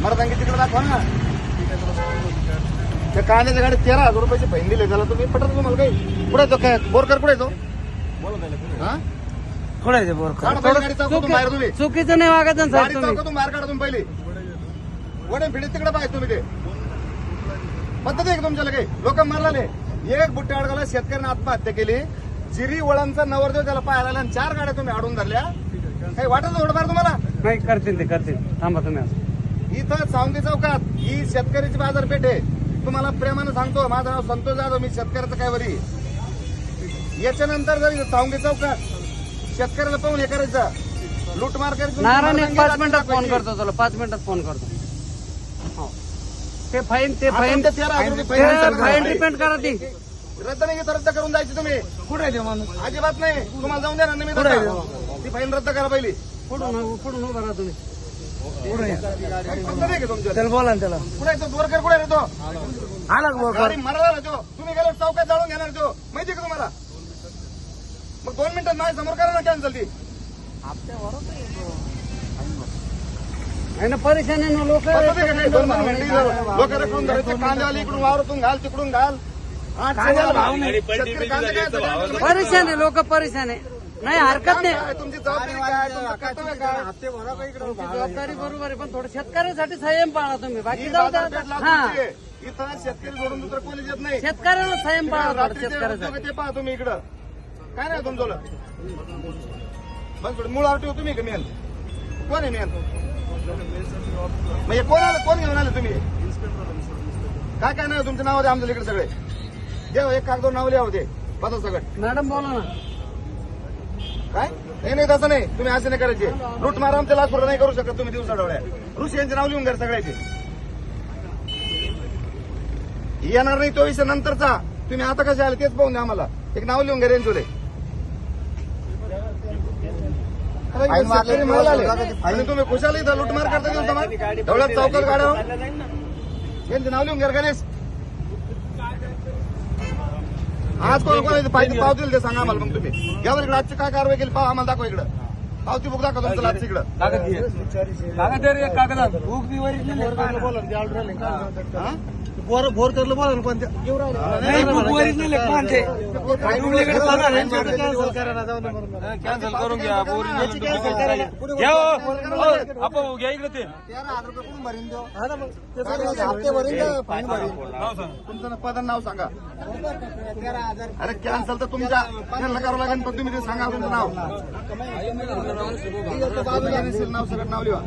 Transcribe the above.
मला सांगितलं तिकडे दाखवा ना. त्या कांद्याच्या गाडीत 13,000 रुपयाचे फाईन दिले त्याला. तुम्ही पटत तुम्हाला काही? कुठे तो काय बोरकर कुठे तो? हा कुठे आहे ते बोरकर? काढा पहिले गाडी चौकातून बाहेर तुम्ही. चुकीचं नाही वागत ना साहेब गाडी तुम्ही. चौकातून बाहेर काढा तुम्ही पहिले. वडे फिडे तिकडे पाहिजे तुम्ही. ते पद्धत आहे का तुमच्याला काही? लोक मारले. एक बुट्ट्या अडगावला शेतकऱ्याने आत्महत्या केली. जिरी वळांचा नवरदेव त्याला पाहायला आला आणि 4 गाड्या तुम्ही अडून धरल्या. काही वाटत थोडंफार तुम्हाला? नाही करतील ते करतील. थांबा तुम्ही असं. इथं सावंगी चौकात ही शेतकऱ्याची बाजारपेठ आहे. तुम्हाला प्रेमानं सांगतो, माझं नाव संतोष जाधव, मी शेतकऱ्याचं काय वरी. याच्यानंतर जर सावंगी चौकात शेतकऱ्याला पाहून हे करायचं, लूटमार करायचं. नारायण एक 5 मिनिटात फोन करतो तुला. 5 मिनिटात फोन करतो. हो. ते फाईन फाईन रिपेंड करा ती. रद्द नाही घेत, रद्द करून जायची तुम्ही. कुठे आहे ते माणूस? अजिबात नाही. तुम्हाला जाऊन द्या ना. मी ती फाईन रद्द करा पहिली. कुठून उभा राहा तुम्ही. पद्धत आहे का तुमच्या? त्याला बोला ना त्याला. कुठे आहे तो? बोरकर कुठे आहे रे तो? आला का बोरकर? गाडी मारला ना तो. तुम्ही गेलो चौकात जाळून घेणार तो. माहिती का तुम्हाला? मग 2 मिनिटात माझ्या समोर करा ना कॅन्सल ती. आहे ना परेशान आहे ना लोक. पद्धत आहे का नाही? 2 मिनिटं लोक रखडून धरायचे. कांद्यावाली इकडून वावरातून घाल, तिकडून घाल. कांद्याला भाव नाही. शेतकरी कांदे काय करतात? परेशान आहे लोक. परेशान आहे. नाही हरकत नाही. काय तुमची जबाबदारी काय? तुमचं कर्तव्य काय? तुमची जबाबदारी बरोबर आहे पण थोडं शेतकऱ्यांसाठी संयम पाळा तुम्ही. बाकी जाऊ द्या. हा इथं शेतकरी सोडून दुसरं कोणी येत नाही. शेतकऱ्यांना संयम पाळा थोडं रात्रीचे शेतकऱ्यासाठी. उद्योग ते पहा तुम्ही इकडं. काय नाही तुमचं बस मूळ आरटीओ तुम्ही का मेन? कोण आहे मेन? म्हणजे कोण घेऊन आले तुम्ही? काय काय नाही तुमच्या नावावर आमच्या इकडे सगळे देव. एक कागदवर नाव लिहा होते पता सगळं. मॅडम बोला ना. काय नाही तसं नाही. तुम्ही असं नाही करायचे. लूट मार आमच्या लाच नाही करू शकत तुम्ही दिवसा डोळ्या. ऋषी यांचे नाव लिहून घ्या सगळ्याचे. येणार नाही तो विषय नंतरचा. तुम्ही आता कसे आले तेच पाहून द्या आम्हाला. एक नाव लिहून घ्या रेंजोले. आणि तुम्ही खुशाल इथं लूटमार करता दिवसा ढवळ्यात चौकात गाड्या यांचे नाव लिहून घ्या गणेश. आज कोण पाहिजे पाव दिले ते सांगा आम्हाला. मग तुम्ही यावर इकडे आजची काय कारवाई केली पाव आम्हाला दाखवा. इकडं पावती बुक दाखवा तुमचं लाच इकडं. बोरकरला बोला ना कोणत्या. कॅन्सल करून घ्या. घ्या इकडे ते. तुमचं पद नाव सांगा. अरे कॅन्सल तर तुमच्या त्यांना करावं लागेल पण तुम्ही ते सांगा तुमचं नाव. नाव सगळं नाव लिहा.